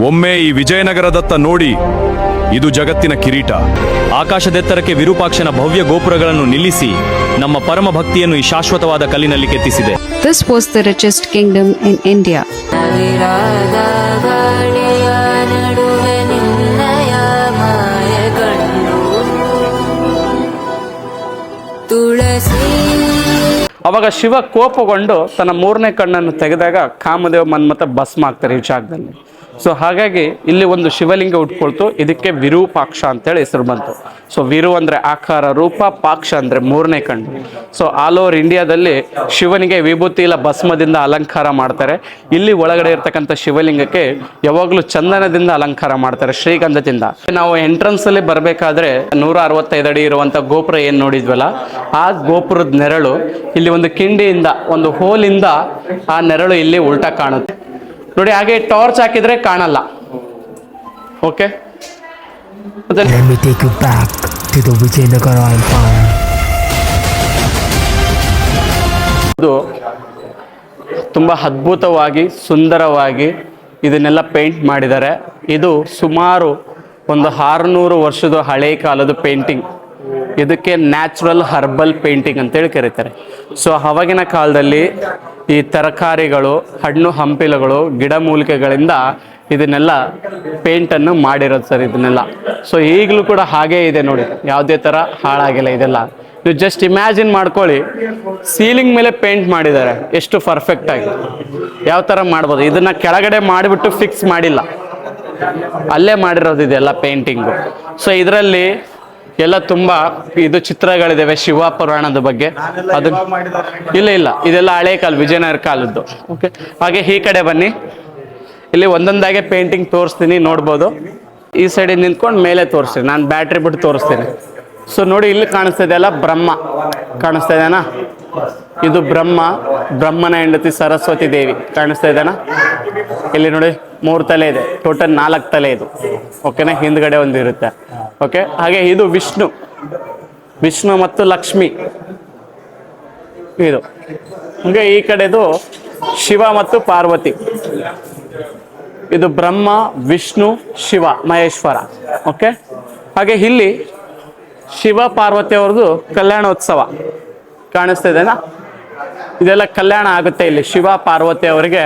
ಒಮ್ಮೆ ಈ ವಿಜಯನಗರದತ್ತ ನೋಡಿ. ಇದು ಜಗತ್ತಿನ ಕಿರೀಟ. ಆಕಾಶದೆತ್ತರಕ್ಕೆ ವಿರೂಪಾಕ್ಷನ ಭವ್ಯ ಗೋಪುರಗಳನ್ನು ನಿಲ್ಲಿಸಿ ನಮ್ಮ ಪರಮ ಭಕ್ತಿಯನ್ನು ಈ ಶಾಶ್ವತವಾದ ಕಲ್ಲಿನಲ್ಲಿ ಕೆತ್ತಿಸಿದೆ. This was the richest kingdom in India. ಅವಾಗ ಶಿವ ಕೋಪಗೊಂಡು ತನ್ನ ಮೂರನೇ ಕಣ್ಣನ್ನು ತೆಗೆದಾಗ ಕಾಮದೇವ ಮನ್ಮಥ ಭಸ್ಮ ಆಗ್ತಾರೆ ಈ ಜಾಗದಲ್ಲಿ. ಸೊ ಹಾಗಾಗಿ ಇಲ್ಲಿ ಒಂದು ಶಿವಲಿಂಗ ಉಟ್ಕೊಳ್ತು. ಇದಕ್ಕೆ ವಿರೂಪಾಕ್ಷ ಅಂತೇಳಿ ಹೆಸರು ಬಂತು. ಸೊ ವಿರು ಅಂದರೆ ಆಕಾರ, ರೂಪ, ಪಾಕ್ಷ ಅಂದರೆ ಮೂರನೇ ಕಣ್ಣು. ಸೊ ಆಲ್ ಓವರ್ ಇಂಡಿಯಾದಲ್ಲಿ ಶಿವನಿಗೆ ವಿಭೂತಿ ಇಲ್ಲ ಭಸ್ಮದಿಂದ ಅಲಂಕಾರ ಮಾಡ್ತಾರೆ. ಇಲ್ಲಿ ಒಳಗಡೆ ಇರ್ತಕ್ಕಂಥ ಶಿವಲಿಂಗಕ್ಕೆ ಯಾವಾಗಲೂ ಚಂದನದಿಂದ ಅಲಂಕಾರ ಮಾಡ್ತಾರೆ, ಶ್ರೀಗಂಧದಿಂದ. ನಾವು ಎಂಟ್ರೆನ್ಸ್ ಅಲ್ಲಿ ಬರಬೇಕಾದ್ರೆ 165 ಅಡಿ ಇರುವಂಥ ಗೋಪುರ ಏನು ನೋಡಿದ್ವಲ್ಲ, ಆ ಗೋಪುರದ ನೆರಳು ಇಲ್ಲಿ ಒಂದು ಕಿಂಡಿಯಿಂದ, ಒಂದು ಹೋಲಿಂದ ಆ ನೆರಳು ಇಲ್ಲಿ ಉಲ್ಟಾ ಕಾಣುತ್ತೆ ನೋಡಿ. ಹಾಗೆ ಟಾರ್ಚ್ ಹಾಕಿದ್ರೆ ಕಾಣಲ್ಲ. Okay, Let me take you back to the Vijayanagara Empire. ಇದು ತುಂಬ ಅದ್ಭುತವಾಗಿ ಸುಂದರವಾಗಿ ಇದನ್ನೆಲ್ಲ ಪೇಂಟ್ ಮಾಡಿದ್ದಾರೆ. ಇದು ಸುಮಾರು ಒಂದು 600 ವರ್ಷದ ಹಳೆ ಕಾಲದ ಪೇಂಟಿಂಗ್. ಇದಕ್ಕೆ ನ್ಯಾಚುರಲ್ ಹರ್ಬಲ್ ಪೇಂಟಿಂಗ್ ಅಂತೇಳಿ ಕರೀತಾರೆ. ಸೊ ಅವಾಗಿನ ಕಾಲದಲ್ಲಿ ಈ ತರಕಾರಿಗಳು, ಹಣ್ಣು ಹಂಪಿಲುಗಳು, ಗಿಡಮೂಲಿಕೆಗಳಿಂದ ಇದನ್ನೆಲ್ಲ ಪೇಂಟನ್ನು ಮಾಡಿರೋದು ಸರ್ ಇದನ್ನೆಲ್ಲ. ಸೊ ಈಗಲೂ ಕೂಡ ಹಾಗೇ ಇದೆ ನೋಡಿ, ಯಾವುದೇ ಥರ ಹಾಳಾಗಿಲ್ಲ ಇದೆಲ್ಲ. ನೀವು ಜಸ್ಟ್ ಇಮ್ಯಾಜಿನ್ ಮಾಡ್ಕೊಳ್ಳಿ, ಸೀಲಿಂಗ್ ಮೇಲೆ ಪೇಂಟ್ ಮಾಡಿದ್ದಾರೆ ಎಷ್ಟು ಪರ್ಫೆಕ್ಟ್ ಆಗಿ. ಯಾವ ಥರ ಮಾಡ್ಬೋದು, ಇದನ್ನು ಕೆಳಗಡೆ ಮಾಡಿಬಿಟ್ಟು ಫಿಕ್ಸ್ ಮಾಡಿಲ್ಲ, ಅಲ್ಲೇ ಮಾಡಿರೋದು ಇದೆಲ್ಲ ಪೇಂಟಿಂಗು. ಸೊ ಇದರಲ್ಲಿ ಎಲ್ಲ ತುಂಬ ಇದು ಚಿತ್ರಗಳಿದ್ದಾವೆ ಶಿವ ಪುರಾಣದ ಬಗ್ಗೆ. ಅದು ಇಲ್ಲ ಇದೆಲ್ಲ ಹಳೆ ಕಾಲ, ವಿಜಯನಗರ ಕಾಲದ್ದು. ಓಕೆ, ಹಾಗೆ ಈ ಕಡೆ ಬನ್ನಿ, ಇಲ್ಲಿ ಒಂದೊಂದಾಗೆ ಪೇಂಟಿಂಗ್ ತೋರಿಸ್ತೀನಿ, ನೋಡ್ಬೋದು. ಈ ಸೈಡಿಗೆ ನಿಂತ್ಕೊಂಡು ಮೇಲೆ ತೋರಿಸ್ತೀನಿ, ನಾನು ಬ್ಯಾಟ್ರಿ ಬಿಟ್ಟು ತೋರಿಸ್ತೀನಿ. ಸೊ ನೋಡಿ, ಇಲ್ಲಿ ಕಾಣಿಸ್ತಾ ಇದೆಯಲ್ಲ ಬ್ರಹ್ಮ, ಕಾಣಿಸ್ತಾ ಇದೆನಾ? ಇದು ಬ್ರಹ್ಮನ ಹೆಂಡತಿ ಸರಸ್ವತಿ ದೇವಿ ಕಾಣಿಸ್ತಾ ಇದೆನಾ? ಇಲ್ಲಿ ನೋಡಿ 3 ತಲೆ ಇದೆ, ಟೋಟಲ್ 4 ತಲೆ ಇದು. ಓಕೆನಾ, ಹಿಂದ್ಗಡೆ ಒಂದು ಇರುತ್ತೆ. ಓಕೆ, ಹಾಗೆ ಇದು ವಿಷ್ಣು ಮತ್ತು ಲಕ್ಷ್ಮಿ ಇದು. ಹಾಗೆ ಈ ಕಡೆದು ಶಿವ ಮತ್ತು ಪಾರ್ವತಿ. ಇದು ಬ್ರಹ್ಮ, ವಿಷ್ಣು, ಶಿವ, ಮಹೇಶ್ವರ. ಓಕೆ, ಹಾಗೆ ಇಲ್ಲಿ ಶಿವ ಪಾರ್ವತಿ ಅವ್ರದ್ದು ಕಲ್ಯಾಣೋತ್ಸವ ಕಾಣಿಸ್ತಾ ಇದೆನಾ? ಇದೆಲ್ಲ ಕಲ್ಯಾಣ ಆಗುತ್ತೆ ಇಲ್ಲಿ ಶಿವ ಪಾರ್ವತಿ ಅವರಿಗೆ.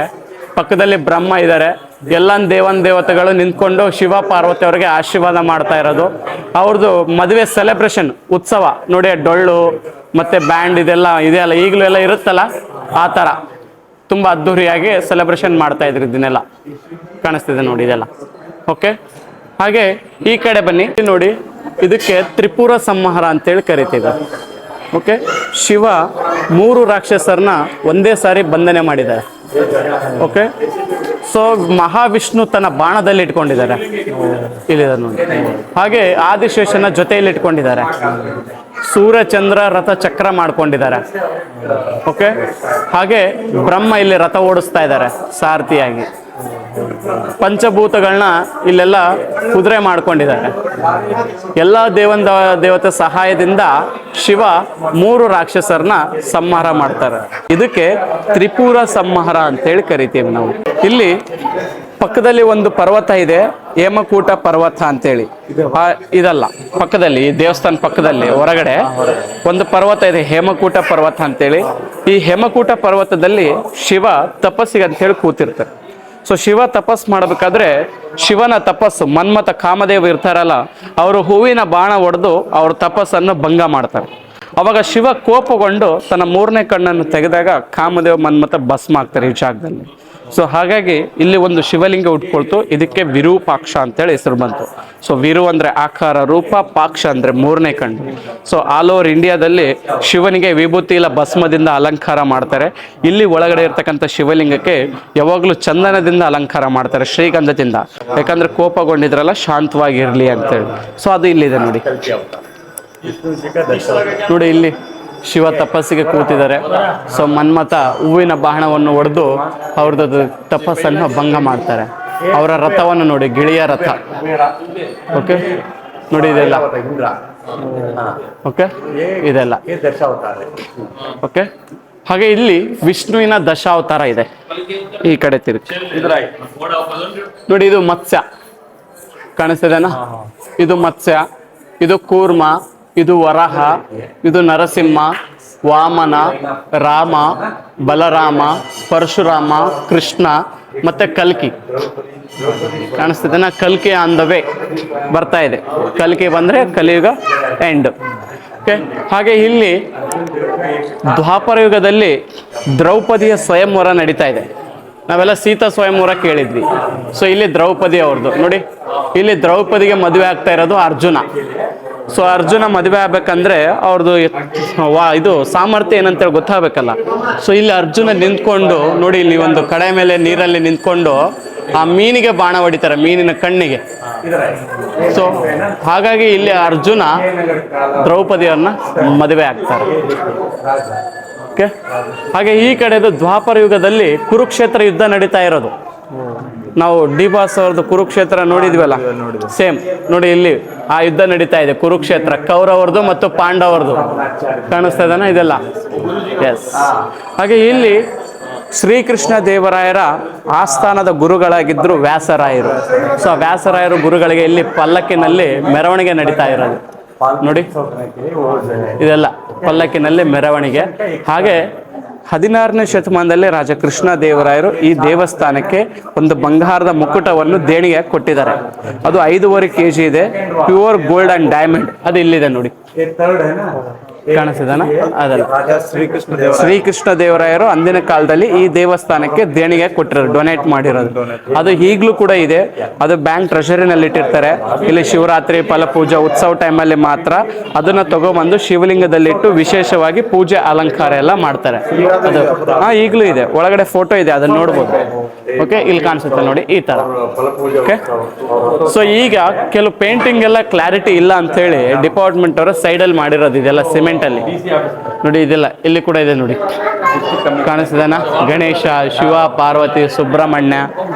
ಪಕ್ಕದಲ್ಲಿ ಬ್ರಹ್ಮ ಇದ್ದಾರೆ, ಎಲ್ಲ ದೇವತೆಗಳು ನಿಂತ್ಕೊಂಡು ಶಿವ ಪಾರ್ವತಿ ಅವರಿಗೆ ಆಶೀರ್ವಾದ ಮಾಡ್ತಾ ಇರೋದು. ಅವ್ರದ್ದು ಮದುವೆ ಸೆಲೆಬ್ರೇಷನ್ ಉತ್ಸವ ನೋಡಿ, ಡೊಳ್ಳು ಮತ್ತೆ ಬ್ಯಾಂಡ್ ಇದೆಯಲ್ಲ ಈಗಲೂ ಎಲ್ಲ ಇರುತ್ತಲ್ಲ, ಆ ಥರ ತುಂಬ ಅದ್ಧೂರಿಯಾಗಿ ಸೆಲೆಬ್ರೇಷನ್ ಮಾಡ್ತಾ ಇದ್ರು. ಇದನ್ನೆಲ್ಲ ಕಾಣಿಸ್ತಿದೆ ನೋಡಿ ಇದೆಲ್ಲ. ಓಕೆ, ಹಾಗೆ ಈ ಕಡೆ ಬನ್ನಿ ನೋಡಿ, ಇದಕ್ಕೆ ತ್ರಿಪುರ ಸಂಹಾರ ಅಂತೇಳಿ ಕರಿತೀವಿ. ಓಕೆ, ಶಿವ 3 ರಾಕ್ಷಸರನ್ನ ಒಂದೇ ಸಾರಿ ಬಂಧನೆ ಮಾಡಿದ್ದಾರೆ. ಓಕೆ, ಸೊ ಮಹಾವಿಷ್ಣು ತನ್ನ ಬಾಣದಲ್ಲಿ ಇಟ್ಕೊಂಡಿದ್ದಾರೆ, ಇಲ್ಲಿದೆ ನೋಡಿ. ಹಾಗೆ ಆದಿಶೇಷನ ಜೊತೆಯಲ್ಲಿ ಇಟ್ಕೊಂಡಿದ್ದಾರೆ. ಸೂರ್ಯಚಂದ್ರ ರಥ ಚಕ್ರ ಮಾಡ್ಕೊಂಡಿದ್ದಾರೆ. ಓಕೆ, ಹಾಗೆ ಬ್ರಹ್ಮ ಇಲ್ಲಿ ರಥ ಓಡಿಸ್ತಾ ಇದ್ದಾರೆ ಸಾರಥಿಯಾಗಿ. ಪಂಚಭೂತಗಳನ್ನ ಇಲ್ಲೆಲ್ಲ ಕುದುರೆ ಮಾಡ್ಕೊಂಡಿದ್ದಾರೆ. ಎಲ್ಲ ದೇವತೆ ಸಹಾಯದಿಂದ ಶಿವ 3 ರಾಕ್ಷಸರನ್ನ ಸಂಹಾರ ಮಾಡ್ತಾರೆ. ಇದಕ್ಕೆ ತ್ರಿಪುರ ಸಂಹಾರ ಅಂತೇಳಿ ಕರಿತೀವಿ ನಾವು. ಇಲ್ಲಿ ಪಕ್ಕದಲ್ಲಿ ಒಂದು ಪರ್ವತ ಇದೆ, ಹೇಮಕೂಟ ಪರ್ವತ ಅಂತೇಳಿ. ಇದಲ್ಲ, ಪಕ್ಕದಲ್ಲಿ ದೇವಸ್ಥಾನ ಪಕ್ಕದಲ್ಲಿ ಹೊರಗಡೆ ಒಂದು ಪರ್ವತ ಇದೆ, ಹೇಮಕೂಟ ಪರ್ವತ ಅಂತೇಳಿ. ಈ ಹೇಮಕೂಟ ಪರ್ವತದಲ್ಲಿ ಶಿವ ತಪಸ್ಸಿಗೆ ಅಂತೇಳಿ ಕೂತಿರ್ತಾರೆ. ಸೊ ಶಿವ ತಪಸ್ ಮಾಡಬೇಕಾದ್ರೆ ಶಿವನ ತಪಸ್ಸು, ಮನ್ಮಥ ಕಾಮದೇವ ಇರ್ತಾರಲ್ಲ, ಅವರು ಹೂವಿನ ಬಾಣ ಹೊಡೆದು ಅವ್ರ ತಪಸ್ಸನ್ನು ಭಂಗ ಮಾಡ್ತಾರೆ. ಅವಾಗ ಶಿವ ಕೋಪಗೊಂಡು ತನ್ನ ಮೂರನೇ ಕಣ್ಣನ್ನು ತೆಗೆದಾಗ ಕಾಮದೇವ ಮನ್ಮಥ ಭಸ್ಮ ಆಗ್ತಾರೆ ಈ ಜಾಗದಲ್ಲಿ. ಸೊ ಹಾಗಾಗಿ ಇಲ್ಲಿ ಒಂದು ಶಿವಲಿಂಗ ಉಟ್ಕೊಳ್ತು. ಇದಕ್ಕೆ ವಿರೂಪಾಕ್ಷ ಅಂತೇಳಿ ಹೆಸರು ಬಂತು. ಸೊ ವಿರು ಅಂದರೆ ಆಕಾರ, ರೂಪ, ಪಾಕ್ಷ ಅಂದರೆ ಮೂರನೇ ಕಣ್ಣು. ಸೊ ಆಲ್ ಓವರ್ ಇಂಡಿಯಾದಲ್ಲಿ ಶಿವನಿಗೆ ವಿಭೂತಿ ಇಲ್ಲ ಭಸ್ಮದಿಂದ ಅಲಂಕಾರ ಮಾಡ್ತಾರೆ. ಇಲ್ಲಿ ಒಳಗಡೆ ಇರ್ತಕ್ಕಂಥ ಶಿವಲಿಂಗಕ್ಕೆ ಯಾವಾಗಲೂ ಚಂದನದಿಂದ ಅಲಂಕಾರ ಮಾಡ್ತಾರೆ, ಶ್ರೀಗಂಧದಿಂದ. ಯಾಕಂದ್ರೆ ಕೋಪಗೊಂಡಿದ್ರಲ್ಲ, ಶಾಂತವಾಗಿರಲಿ ಅಂತೇಳಿ. ಸೊ ಅದು ಇಲ್ಲಿದೆ ನೋಡಿ. ನೋಡಿ ಇಲ್ಲಿ ಶಿವ ತಪಸ್ಸಿಗೆ ಕೂತಿದ್ದಾರೆ. ಸೊ ಮನ್ಮಥ ಹೂವಿನ ಬಾಣವನ್ನು ಹೊಡೆದು ಅವ್ರದ್ದು ತಪಸ್ಸನ್ನು ಭಂಗ ಮಾಡ್ತಾರೆ. ಅವರ ರಥವನ್ನು ನೋಡಿ, ಗಿಳಿಯ ರಥ. ಓಕೆ, ನೋಡಿ ಇದೆಲ್ಲ. ಓಕೆ, ಇದೆಲ್ಲ. ಓಕೆ, ಹಾಗೆ ಇಲ್ಲಿ ವಿಷ್ಣುವಿನ ದಶಾವತಾರ ಇದೆ. ಈ ಕಡೆ ತಿರುಗಿ ನೋಡಿ, ಇದು ಮತ್ಸ್ಯ ಕಾಣಿಸ್ತಿದೆನಾ? ಇದು ಮತ್ಸ್ಯ, ಇದು ಕೂರ್ಮ, ಇದು ವರಹ, ಇದು ನರಸಿಂಹ, ವಾಮನ, ರಾಮ, ಬಲರಾಮ, ಪರಶುರಾಮ, ಕೃಷ್ಣ ಮತ್ತೆ ಕಲ್ಕಿ ಕಾಣಿಸ್ತಿದೆನಾ? ಕಲ್ಕಿ ಆನ್ ದ ವೇ ಬರ್ತಾ ಇದೆ. ಕಲ್ಕಿ ಬಂದ್ರೆ ಕಲಿಯುಗ ಎಂಡ್. ಓಕೆ, ಹಾಗೆ ಇಲ್ಲಿ ದ್ವಾಪರ ಯುಗದಲ್ಲಿ ದ್ರೌಪದಿಯ ಸ್ವಯಂವರ ನಡೀತಾ ಇದೆ. ನಾವೆಲ್ಲ ಸೀತಾ ಸ್ವಯಂವರ ಕೇಳಿದ್ವಿ. ಸೊ ಇಲ್ಲಿ ದ್ರೌಪದಿ ಅವ್ರದ್ದು ನೋಡಿ, ಇಲ್ಲಿ ದ್ರೌಪದಿಗೆ ಮದುವೆ ಆಗ್ತಾ ಇರೋದು ಅರ್ಜುನ. ಸೊ ಅರ್ಜುನ ಮದುವೆ ಆಗ್ಬೇಕಂದ್ರೆ ಅವ್ರದ್ದು ಇದು ಸಾಮರ್ಥ್ಯ ಏನಂತೇಳಿ ಗೊತ್ತಾಗಬೇಕಲ್ಲ. ಸೊ ಇಲ್ಲಿ ಅರ್ಜುನ ನಿಂತ್ಕೊಂಡು ನೋಡಿ, ಇಲ್ಲಿ ಒಂದು ಕಡೆ ಮೇಲೆ ನೀರಲ್ಲಿ ನಿಂತ್ಕೊಂಡು ಆ ಮೀನಿಗೆ ಬಾಣ ಹೊಡಿತಾರೆ, ಮೀನಿನ ಕಣ್ಣಿಗೆ. ಸೊ ಹಾಗಾಗಿ ಇಲ್ಲಿ ಅರ್ಜುನ ದ್ರೌಪದಿಯನ್ನ ಮದುವೆ ಆಗ್ತಾರೆ. ಓಕೆ, ಹಾಗೆ ಈ ಕಡೆದು ದ್ವಾಪರ ಯುಗದಲ್ಲಿ ಕುರುಕ್ಷೇತ್ರ ಯುದ್ಧ ನಡೀತಾ ಇರೋದು. ನಾವು ಡಿ ಬಾಸ್ ಅವ್ರದ್ದು ಕುರುಕ್ಷೇತ್ರ ನೋಡಿದ್ವಲ್ಲ, ಸೇಮ್ ನೋಡಿ ಇಲ್ಲಿ ಆ ಯುದ್ಧ ನಡೀತಾ ಇದೆ. ಕುರುಕ್ಷೇತ್ರ ಕೌರವರದು ಮತ್ತು ಪಾಂಡವರದು ಕಾಣಿಸ್ತಾ ಇದೆನಾ ಇದೆಲ್ಲ? ಎಸ್. ಹಾಗೆ ಇಲ್ಲಿ ಶ್ರೀಕೃಷ್ಣ ದೇವರಾಯರ ಆಸ್ಥಾನದ ಗುರುಗಳಾಗಿದ್ದರು ವ್ಯಾಸರಾಯರು. ಸೊ ವ್ಯಾಸರಾಯರು ಗುರುಗಳಿಗೆ ಇಲ್ಲಿ ಪಲ್ಲಕ್ಕಿನಲ್ಲಿ ಮೆರವಣಿಗೆ ನಡೀತಾ ಇರೋದು ನೋಡಿ, ಇದೆಲ್ಲ ಪಲ್ಲಕ್ಕಿನಲ್ಲಿ ಮೆರವಣಿಗೆ. ಹಾಗೆ 16ನೇ ಶತಮಾನದಲ್ಲಿ ರಾಜ ಕೃಷ್ಣ ದೇವರಾಯರು ಈ ದೇವಸ್ಥಾನಕ್ಕೆ ಒಂದು ಬಂಗಾರದ ಮುಕುಟವನ್ನು ದೇಣಿಗೆ ಕೊಟ್ಟಿದ್ದಾರೆ. ಅದು 5.5 kg ಇದೆ, ಪ್ಯೂರ್ ಗೋಲ್ಡ್ ಅಂಡ್ ಡೈಮಂಡ್. ಅದು ಇಲ್ಲಿದೆ ನೋಡಿ, ಕಾಣಿಸಿದಾನ? ಅದಲ್ಲ, ಶ್ರೀಕೃಷ್ಣ ದೇವರಾಯರು ಅಂದಿನ ಕಾಲದಲ್ಲಿ ಈ ದೇವಸ್ಥಾನಕ್ಕೆ ದೇಣಿಗೆ ಕೊಟ್ಟಿರೋದು, ಡೊನೇಟ್ ಮಾಡಿರೋದು. ಅದು ಈಗಲೂ ಕೂಡ ಇದೆ. ಅದು ಬ್ಯಾಂಕ್ ಟ್ರೆಷರಿನಲ್ಲಿ ಇಟ್ಟಿರ್ತಾರೆ. ಇಲ್ಲಿ ಶಿವರಾತ್ರಿ, ಫಲಪೂಜಾ, ಉತ್ಸವ ಟೈಮಲ್ಲಿ ಮಾತ್ರ ಅದನ್ನ ತಗೊಬಂದು ಶಿವಲಿಂಗದಲ್ಲಿಟ್ಟು ವಿಶೇಷವಾಗಿ ಪೂಜೆ ಅಲಂಕಾರ ಎಲ್ಲ ಮಾಡ್ತಾರೆ. ಅದು ಈಗಲೂ ಇದೆ, ಒಳಗಡೆ ಫೋಟೋ ಇದೆ, ಅದನ್ನ ನೋಡ್ಬೋದು. ಓಕೆ, ಇಲ್ಲಿ ಕಾಣಿಸುತ್ತೆ ನೋಡಿ ಈ ತರ. ಓಕೆ, ಸೊ ಈಗ ಕೆಲವು ಪೇಂಟಿಂಗ್ ಎಲ್ಲ ಕ್ಲಾರಿಟಿ ಇಲ್ಲ ಅಂತ ಹೇಳಿ ಡಿಪಾರ್ಟ್ಮೆಂಟ್ ಅವರು ಸೈಡಲ್ಲಿ ಮಾಡಿರೋದು ಇದೆಲ್ಲ ಸಿಮೆಂಟ್ ಅಲ್ಲಿ ನೋಡಿ. ಇದೆಲ್ಲ ಇಲ್ಲಿ ಕೂಡ ಇದೆ ನೋಡಿ, ಕಾಣಿಸ್ತಿದೆನಾ? ಗಣೇಶ, ಶಿವ, ಪಾರ್ವತಿ, ಸುಬ್ರಹ್ಮಣ್ಯ,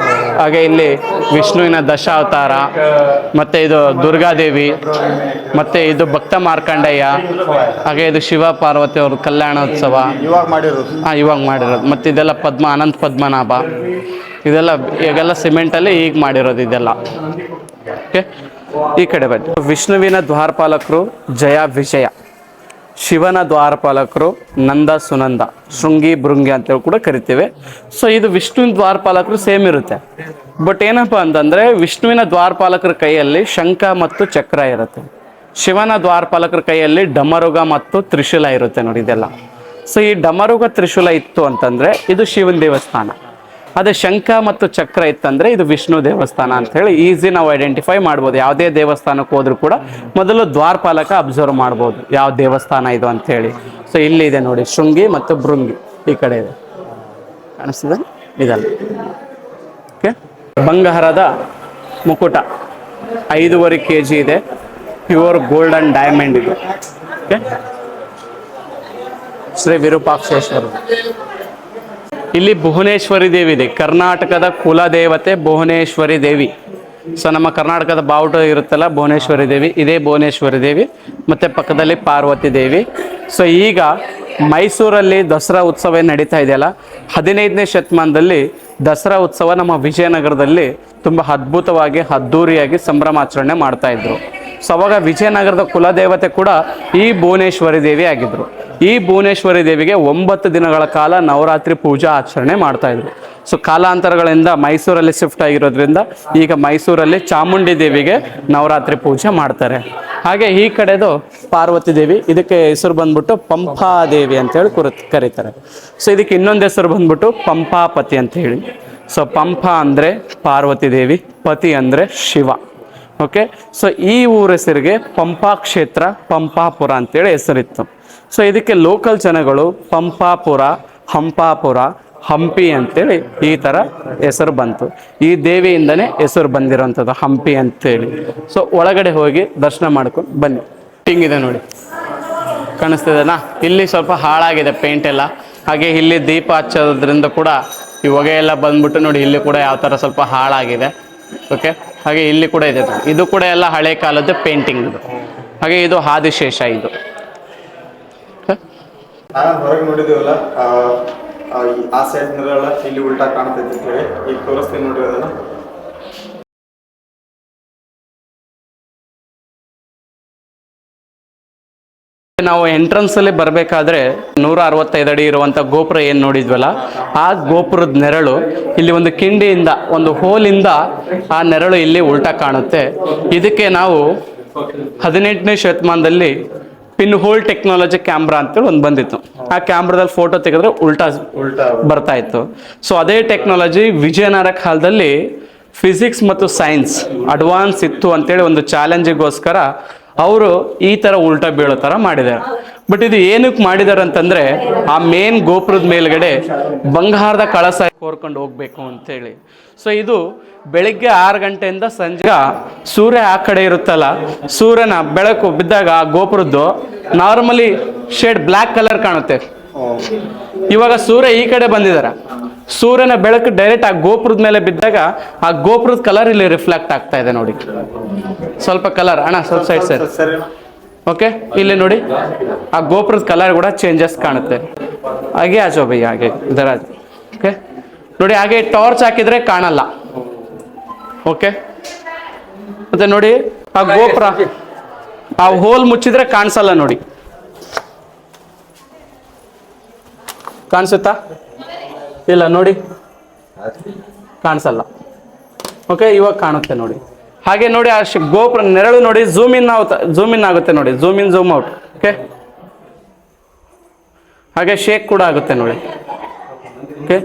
ಹಾಗೆ ಇಲ್ಲಿ ವಿಷ್ಣುವಿನ ದಶಾವತಾರ, ಮತ್ತೆ ಇದು ದುರ್ಗಾದೇವಿ, ಮತ್ತೆ ಇದು ಭಕ್ತ ಮಾರ್ಕಂಡಯ್ಯ, ಹಾಗೆ ಇದು ಶಿವ ಪಾರ್ವತಿ ಅವ್ರ ಕಲ್ಯಾಣೋತ್ಸವ ಇವಾಗ ಮಾಡಿರೋದು. ಮತ್ತೆ ಇದೆಲ್ಲ ಅನಂತ ಪದ್ಮನಾಭ, ಇದೆಲ್ಲ ಈಗೆಲ್ಲ ಸಿಮೆಂಟಲ್ಲಿ ಈಗ ಮಾಡಿರೋದು ಇದೆಲ್ಲ. ಓಕೆ, ಈ ಕಡೆ ಬನ್ನಿ. ವಿಷ್ಣುವಿನ ದ್ವಾರಪಾಲಕರು ಜಯ ವಿಜಯ, ಶಿವನ ದ್ವಾರಪಾಲಕರು ನಂದ ಸುನಂದ, ಶೃಂಗಿ ಭೃಂಗಿ ಅಂತೇಳಿ ಕೂಡ ಕರಿತೇವೆ. ಸೊ ಇದು ವಿಷ್ಣುವಿನ ದ್ವಾರಪಾಲಕರು ಸೇಮ್ ಇರುತ್ತೆ. ಬಟ್ ಏನಪ್ಪ ಅಂತಂದ್ರೆ ವಿಷ್ಣುವಿನ ದ್ವಾರಪಾಲಕರ ಕೈಯಲ್ಲಿ ಶಂಖ ಮತ್ತು ಚಕ್ರ ಇರುತ್ತೆ. ಶಿವನ ದ್ವಾರಪಾಲಕರ ಕೈಯಲ್ಲಿ ಡಮರುಗ ಮತ್ತು ತ್ರಿಶೂಲ ಇರುತ್ತೆ ನೋಡಿ ಇದೆಲ್ಲ. ಸೊ ಈ ಡಮರುಗ ತ್ರಿಶೂಲ ಇತ್ತು ಅಂತಂದ್ರೆ ಇದು ಶಿವನ ದೇವಸ್ಥಾನ. ಅದೇ ಶಂಖ ಮತ್ತು ಚಕ್ರ ಇತ್ತಂದ್ರೆ ಇದು ವಿಷ್ಣು ದೇವಸ್ಥಾನ ಅಂತ ಹೇಳಿ ಈಸಿ ನಾವು ಐಡೆಂಟಿಫೈ ಮಾಡ್ಬೋದು. ಯಾವುದೇ ದೇವಸ್ಥಾನಕ್ಕೆ ಹೋದ್ರೂ ಕೂಡ ಮೊದಲು ದ್ವಾರಪಾಲಕ ಅಬ್ಸರ್ವ್ ಮಾಡ್ಬೋದು ಯಾವ ದೇವಸ್ಥಾನ ಇದು ಅಂತ ಹೇಳಿ. ಸೊ ಇಲ್ಲಿ ಇದೆ ನೋಡಿ, ಶೃಂಗಿ ಮತ್ತು ಭೃಂಗಿ ಈ ಕಡೆ ಇದೆ, ಕಾಣಿಸ್ತದೆ ಇದಲ್ಲ. ಓಕೆ, ಬಂಗಾರದ ಮುಕುಟ 5.5 kg ಇದೆ, ಪ್ಯೂರ್ ಗೋಲ್ಡ್ ಅಂಡ್ ಡೈಮಂಡ್ ಇದೆ. ಓಕೆ, ಶ್ರೀ ವಿರೂಪಾಕ್ಷೇಶ್ವರ. ಇಲ್ಲಿ ಭುವನೇಶ್ವರಿ ದೇವಿ ಇದೆ, ಕರ್ನಾಟಕದ ಕುಲದೇವತೆ ಭುವನೇಶ್ವರಿ ದೇವಿ. ಸೊ ನಮ್ಮ ಕರ್ನಾಟಕದ ಬಾವುಟ ಇರುತ್ತಲ್ಲ ಭುವನೇಶ್ವರಿ ದೇವಿ, ಇದೇ ಭುವನೇಶ್ವರಿ ದೇವಿ. ಮತ್ತೆ ಪಕ್ಕದಲ್ಲಿ ಪಾರ್ವತಿ ದೇವಿ. ಸೊ ಈಗ ಮೈಸೂರಲ್ಲಿ ದಸರಾ ಉತ್ಸವ ನಡೀತಾ ಇದೆಯಲ್ಲ, 15ನೇ ಶತಮಾನದಲ್ಲಿ ದಸರಾ ಉತ್ಸವ ನಮ್ಮ ವಿಜಯನಗರದಲ್ಲಿ ತುಂಬ ಅದ್ಭುತವಾಗಿ ಅದ್ದೂರಿಯಾಗಿ ಸಂಭ್ರಮಾಚರಣೆ ಮಾಡ್ತಾ ಇದ್ರು. ಸೊ ಅವಾಗ ವಿಜಯನಗರದ ಕುಲದೇವತೆ ಕೂಡ ಈ ಭುವನೇಶ್ವರಿ ದೇವಿ ಆಗಿದ್ರು. ಈ ಭುವನೇಶ್ವರಿ ದೇವಿಗೆ 9 ದಿನಗಳ ಕಾಲ ನವರಾತ್ರಿ ಪೂಜಾ ಆಚರಣೆ ಮಾಡ್ತಾ ಇದ್ರು. ಸೊ ಕಾಲಾಂತರಗಳಿಂದ ಮೈಸೂರಲ್ಲಿ ಶಿಫ್ಟ್ ಆಗಿರೋದ್ರಿಂದ ಈಗ ಮೈಸೂರಲ್ಲಿ ಚಾಮುಂಡಿ ದೇವಿಗೆ ನವರಾತ್ರಿ ಪೂಜೆ ಮಾಡ್ತಾರೆ. ಹಾಗೆ ಈ ಕಡೆದು ಪಾರ್ವತಿ ದೇವಿ, ಇದಕ್ಕೆ ಹೆಸರು ಬಂದ್ಬಿಟ್ಟು ಪಂಪಾದೇವಿ ಅಂತೇಳಿ ಕರೀತಾರೆ. ಸೊ ಇದಕ್ಕೆ ಇನ್ನೊಂದು ಹೆಸರು ಬಂದ್ಬಿಟ್ಟು ಪಂಪಾಪತಿ ಅಂತ ಹೇಳಿ. ಸೊ ಪಂಪ ಅಂದರೆ ಪಾರ್ವತಿ ದೇವಿ, ಪತಿ ಅಂದರೆ ಶಿವ. ಓಕೆ, ಸೊ ಈ ಊರ ಹೆಸರಿಗೆ ಪಂಪಾ ಕ್ಷೇತ್ರ, ಪಂಪಾಪುರ ಅಂತೇಳಿ ಹೆಸರಿತ್ತು. ಸೊ ಇದಕ್ಕೆ ಲೋಕಲ್ ಜನಗಳು ಪಂಪಾಪುರ, ಹಂಪಾಪುರ, ಹಂಪಿ ಅಂತೇಳಿ ಈ ಥರ ಹೆಸರು ಬಂತು. ಈ ದೇವಿಯಿಂದನೇ ಹೆಸರು ಬಂದಿರೋಂಥದ್ದು ಹಂಪಿ ಅಂತೇಳಿ. ಸೊ ಒಳಗಡೆ ಹೋಗಿ ದರ್ಶನ ಮಾಡ್ಕೊಂಡು ಬನ್ನಿ. ಹಿಂಗಿದೆ ನೋಡಿ, ಕಾಣಿಸ್ತಿದೆನಾ? ಇಲ್ಲಿ ಸ್ವಲ್ಪ ಹಾಳಾಗಿದೆ ಪೇಂಟ್ ಎಲ್ಲ. ಹಾಗೆ ಇಲ್ಲಿ ದೀಪ ಹಚ್ಚೋದ್ರಿಂದ ಕೂಡ ಈ ಹೊಗೆ ಎಲ್ಲ ಬಂದ್ಬಿಟ್ಟು ನೋಡಿ, ಇಲ್ಲಿ ಕೂಡ ಯಾವ ಥರ ಸ್ವಲ್ಪ ಹಾಳಾಗಿದೆ. ಓಕೆ, ಹಾಗೆ ಇಲ್ಲಿ ಕೂಡ ಇದೆ, ಇದು ಕೂಡ ಎಲ್ಲ ಹಳೆ ಕಾಲದ ಪೇಂಟಿಂಗ್ ಇದು. ಹಾಗೆ ಇದು ಆದಿಶೇಷ ಇದು. ನಾನು ಹೊರಗೆ ನೋಡಿದೇವಲ್ಲ ಆ ಸೈಡ್ ಮಿರರ್ ಇಲ್ಲಿ ಉಲ್ಟಾ ಕಾಣ್ತೈತೆ ಅಂತ ಹೇಳಿ ಈಗ ತೋರಿಸ್ತೀನಿ ನೋಡ್ರಿ ಅದನ್ನ. ನಾವು ಎಂಟ್ರನ್ಸ್ ಅಲ್ಲಿ ಬರಬೇಕಾದ್ರೆ 165 ಅಡಿ ಇರುವಂತ ಗೋಪುರ ಏನ್ ನೋಡಿದ್ವಲ್ಲ, ಆ ಗೋಪುರದ ನೆರಳು ಇಲ್ಲಿ ಒಂದು ಕಿಂಡಿಯಿಂದ ಒಂದು ಹೋಲಿಂದ ಆ ನೆರಳು ಇಲ್ಲಿ ಉಲ್ಟಾ ಕಾಣುತ್ತೆ. ಇದಕ್ಕೆ ನಾವು 18ನೇ ಶತಮಾನದಲ್ಲಿ ಪಿನ್ ಹೋಲ್ ಟೆಕ್ನಾಲಜಿ ಕ್ಯಾಮ್ರಾ ಅಂತೇಳಿ ಒಂದು ಬಂದಿತ್ತು. ಆ ಕ್ಯಾಮ್ರಾದಲ್ಲಿ ಫೋಟೋ ತೆಗೆದ್ರೆ ಉಲ್ಟಾ ಬರ್ತಾ ಇತ್ತು. ಸೊ ಅದೇ ಟೆಕ್ನಾಲಜಿ ವಿಜಯನಗರ ಕಾಲದಲ್ಲಿ ಫಿಸಿಕ್ಸ್ ಮತ್ತು ಸೈನ್ಸ್ ಅಡ್ವಾನ್ಸ್ ಇತ್ತು ಅಂತೇಳಿ ಒಂದು ಚಾಲೆಂಜಿಗೋಸ್ಕರ ಅವರು ಈ ಥರ ಉಲ್ಟಾ ಬೀಳೋ ಥರ ಮಾಡಿದ್ದಾರೆ. ಬಟ್ ಇದು ಏನಕ್ಕೆ ಮಾಡಿದ್ದಾರೆ ಅಂತಂದರೆ, ಆ ಮೇನ್ ಗೋಪುರದ ಮೇಲ್ಗಡೆ ಬಂಗಾರದ ಕಳಸ ಕೋರ್ಕೊಂಡು ಹೋಗ್ಬೇಕು ಅಂತೇಳಿ. ಸೊ ಇದು ಬೆಳಿಗ್ಗೆ 6 ಗಂಟೆಯಿಂದ ಸಂಜೆ ಸೂರ್ಯ ಆ ಕಡೆ ಇರುತ್ತಲ್ಲ, ಸೂರ್ಯನ ಬೆಳಕು ಬಿದ್ದಾಗ ಆ ಗೋಪುರದ್ದು ನಾರ್ಮಲಿ ಶೇಡ್ ಬ್ಲ್ಯಾಕ್ ಕಲರ್ ಕಾಣುತ್ತೆ. ಇವಾಗ ಸೂರ್ಯ ಈ ಕಡೆ ಬಂದಿದ್ದಾರೆ, ಸೂರ್ಯನ ಬೆಳಕು ಡೈರೆಕ್ಟ್ ಆ ಗೋಪುರದ ಮೇಲೆ ಬಿದ್ದಾಗ ಆ ಗೋಪುರದ ಕಲರ್ ಇಲ್ಲಿ ರಿಫ್ಲೆಕ್ಟ್ ಆಗ್ತಾ ಇದೆ ನೋಡಿ. ಸ್ವಲ್ಪ ಕಲರ್ ಅಣ್ಣ, ಸ್ವಲ್ಪ ಸೈಡ್ ಸರ್. ಓಕೆ, ಇಲ್ಲಿ ನೋಡಿ ಆ ಗೋಪುರದ ಕಲರ್ ಕೂಡ ಚೇಂಜಸ್ ಕಾಣುತ್ತೆ. ಹಾಗೆ ಆಜೋ ಭೈ, ಹಾಗೆ ಇದರ ಓಕೆ ನೋಡಿ. ಹಾಗೆ ಟಾರ್ಚ್ ಹಾಕಿದ್ರೆ ಕಾಣಲ್ಲ. ಓಕೆ, ಮತ್ತೆ ನೋಡಿ ಆ ಗೋಪುರ ಆ ಹೋಲ್ ಮುಚ್ಚಿದ್ರೆ ಕಾಣಿಸಲ್ಲ ನೋಡಿ. ಕಾಣಿಸುತ್ತಾ? ಇಲ್ಲ ನೋಡಿ, ಕಾಣಿಸಲ್ಲ. ಓಕೆ, ಇವಾಗ ಕಾಣುತ್ತೆ ನೋಡಿ. ಹಾಗೆ ನೋಡಿ ಆ ಗೋಪುರ ನೆರಳು ನೋಡಿ, ಝೂಮ್ ಇನ್ ಆಗುತ್ತೆ ನೋಡಿ, zoom in zoom out. Okay, ಹಾಗೆ ಶೇಕ್ ಕೂಡ ಆಗುತ್ತೆ ನೋಡಿ. ಓಕೆ,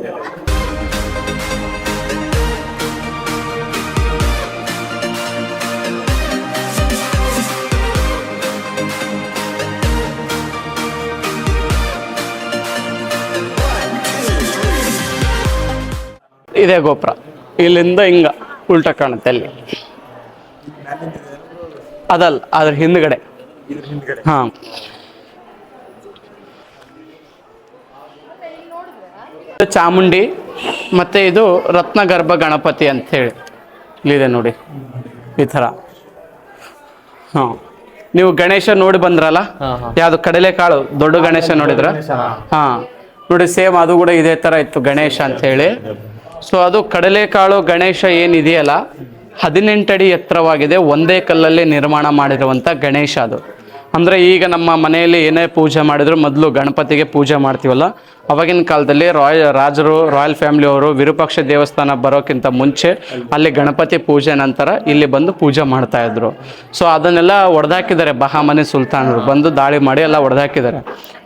ಇದೇ ಗೋಪುರ ಇಲ್ಲಿಂದ ಹಿಂಗ ಉಲ್ಟಾ ಕಾಣುತ್ತೆ. ಅಲ್ಲಿ ಅದಲ್ಲ, ಅದ್ರ ಹಿಂದ್ಗಡೆ. ಹಾ, ಚಾಮುಂಡಿ ಮತ್ತೆ ಇದು ರತ್ನಗರ್ಭ ಗಣಪತಿ ಅಂತ ಹೇಳಿ ಇಲ್ಲಿದೆ ನೋಡಿ, ಈ ತರ. ಹಾ, ನೀವು ಗಣೇಶ ನೋಡಿ ಬಂದ್ರಲ್ಲ, ಯಾವ್ದು ಕಡಲೆಕಾಳು ದೊಡ್ಡ ಗಣೇಶ ನೋಡಿದ್ರ? ಹಾ ನೋಡಿ, ಸೇಮ್ ಅದು ಕೂಡ ಇದೇ ತರ ಇತ್ತು ಗಣೇಶ ಅಂತ ಹೇಳಿ. ಸೊ ಅದು ಕಡಲೆಕಾಳು ಗಣೇಶ ಏನಿದೆಯಲ್ಲ, 18 ಅಡಿ ಎತ್ತರವಾಗಿದೆ. ಒಂದೇ ಕಲ್ಲಲ್ಲಿ ನಿರ್ಮಾಣ ಮಾಡಿರುವಂಥ ಗಣೇಶ ಅದು. ಅಂದರೆ ಈಗ ನಮ್ಮ ಮನೆಯಲ್ಲಿ ಏನೇ ಪೂಜೆ ಮಾಡಿದ್ರು ಮೊದಲು ಗಣಪತಿಗೆ ಪೂಜೆ ಮಾಡ್ತೀವಲ್ಲ, ಅವಾಗಿನ ಕಾಲದಲ್ಲಿ ರಾಜರು ರಾಯಲ್ ಫ್ಯಾಮಿಲಿಯವರು ವಿರೂಪಾಕ್ಷ ದೇವಸ್ಥಾನ ಬರೋಕ್ಕಿಂತ ಮುಂಚೆ ಅಲ್ಲಿ ಗಣಪತಿ ಪೂಜೆ ನಂತರ ಇಲ್ಲಿ ಬಂದು ಪೂಜೆ ಮಾಡ್ತಾ ಇದ್ರು. ಸೊ ಅದನ್ನೆಲ್ಲ ಒಡೆದಾಕಿದ್ದಾರೆ, ಬಹಾಮನಿ ಸುಲ್ತಾನರು ಬಂದು ದಾಳಿ ಮಾಡಿ ಎಲ್ಲ ಒಡೆದಾಕಿದ್ದಾರೆ.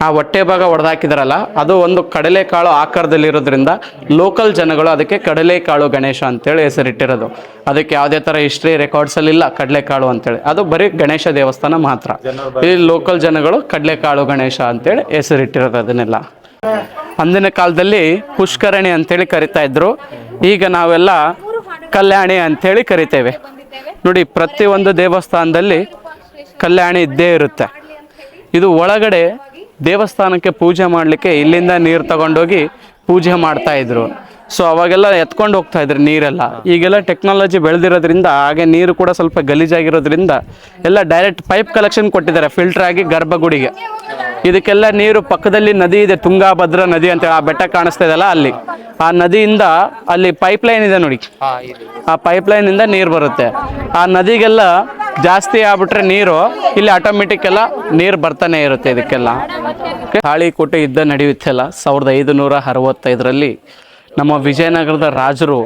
ಆ ಹೊಟ್ಟೆ ಭಾಗ ಒಡೆದಾಕಿದಾರಲ್ಲ, ಅದು ಒಂದು ಕಡಲೆಕಾಳು ಆಕಾರದಲ್ಲಿರೋದ್ರಿಂದ ಲೋಕಲ್ ಜನಗಳು ಅದಕ್ಕೆ ಕಡಲೆಕಾಳು ಗಣೇಶ ಅಂತೇಳಿ ಹೆಸರಿಟ್ಟಿರೋದು. ಅದಕ್ಕೆ ಯಾವುದೇ ಥರ ಹಿಸ್ಟ್ರಿ ರೆಕಾರ್ಡ್ಸಲ್ಲಿ ಇಲ್ಲ ಕಡಲೆಕಾಳು ಅಂತೇಳಿ, ಅದು ಬರೀ ಗಣೇಶ ದೇವಸ್ಥಾನ ಮಾತ್ರ. ಈ ಲೋಕಲ್ ಜನಗಳು ಕಡಲೆಕಾಳು ಗಣೇಶ ಅಂತೇಳಿ ಹೆಸರಿಟ್ಟಿರೋದು ಅದನ್ನೆಲ್ಲ. ಅಂದಿನ ಕಾಲದಲ್ಲಿ ಪುಷ್ಕರಣಿ ಅಂತೇಳಿ ಕರಿತಾ ಇದ್ರು, ಈಗ ನಾವೆಲ್ಲ ಕಲ್ಯಾಣಿ ಅಂತೇಳಿ ಕರಿತೇವೆ ನೋಡಿ. ಪ್ರತಿಯೊಂದು ದೇವಸ್ಥಾನದಲ್ಲಿ ಕಲ್ಯಾಣಿ ಇದ್ದೇ ಇರುತ್ತೆ. ಇದು ಒಳಗಡೆ ದೇವಸ್ಥಾನಕ್ಕೆ ಪೂಜೆ ಮಾಡಲಿಕ್ಕೆ ಇಲ್ಲಿಂದ ನೀರು ತಗೊಂಡೋಗಿ ಪೂಜೆ ಮಾಡ್ತಾ ಇದ್ರು. ಸೊ ಅವಾಗೆಲ್ಲ ಎತ್ಕೊಂಡು ಹೋಗ್ತಾ ಇದ್ರು ನೀರೆಲ್ಲ. ಈಗೆಲ್ಲ ಟೆಕ್ನಾಲಜಿ ಬೆಳೆದಿರೋದ್ರಿಂದ ಹಾಗೆ ನೀರು ಕೂಡ ಸ್ವಲ್ಪ ಗಲೀಜಾಗಿರೋದ್ರಿಂದ ಎಲ್ಲ ಡೈರೆಕ್ಟ್ ಪೈಪ್ ಕಲೆಕ್ಷನ್ ಕೊಟ್ಟಿದ್ದಾರೆ ಫಿಲ್ಟರ್ ಆಗಿ ಗರ್ಭಗುಡಿಗೆ. ಇದಕ್ಕೆಲ್ಲ ನೀರು ಪಕ್ಕದಲ್ಲಿ ನದಿ ಇದೆ, ತುಂಗಾಭದ್ರಾ ನದಿ ಅಂತೇಳಿ, ಆ ಬೆಟ್ಟ ಕಾಣಿಸ್ತಾ ಇದೆಯಲ್ಲ ಅಲ್ಲಿ, ಆ ನದಿಯಿಂದ ಅಲ್ಲಿ ಪೈಪ್ ಲೈನ್ ಇದೆ ನೋಡಿ, ಆ ಪೈಪ್ ಲೈನಿಂದ ನೀರು ಬರುತ್ತೆ. ಆ ನದಿಗೆಲ್ಲ ಜಾಸ್ತಿ ಆಗ್ಬಿಟ್ರೆ ನೀರು ಇಲ್ಲಿ ಆಟೋಮೆಟಿಕ್ ಎಲ್ಲ ನೀರು ಬರ್ತಾನೆ ಇರುತ್ತೆ ಇದಕ್ಕೆಲ್ಲ. ತಾಳಿಕೋಟೆ ಯುದ್ಧ ನಡೆಯುತ್ತಲ್ಲ 1565ರಲ್ಲಿ ನಮ್ಮ ವಿಜಯನಗರದ ರಾಜರು